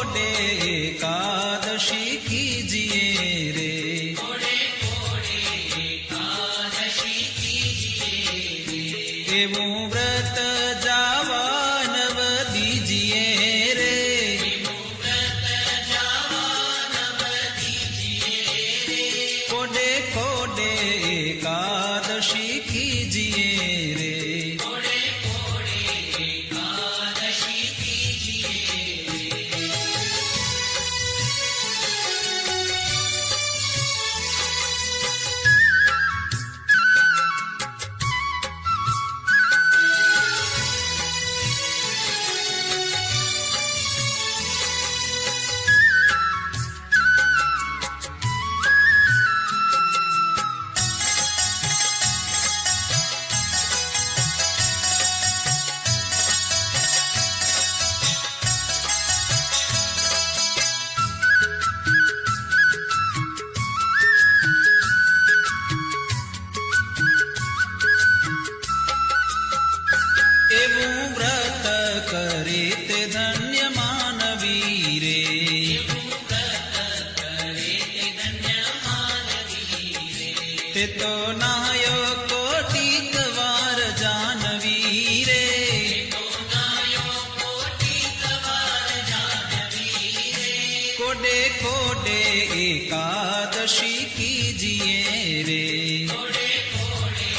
कोडे एकादशी कीजिए रे। कोडे कोडे एकादशी कीजिए रे। एवं व्रत जावा नव दीजिए रे। एवं व्रत जावा नव दीजिए रे। कोडे कोडे एकादशी कीजिए रे। कोडे कोडे एकादशी कीजिए रे। एवं व्रत करे ते धन्य मानवी रे। एवं व्रत करे ते धन्य मानवी रे। ते तो नायो कोटिक वार जानवी रे। तो नायो कोटिक वार जानवी रे। कोडे कोडे एकादशी कीजिए रे।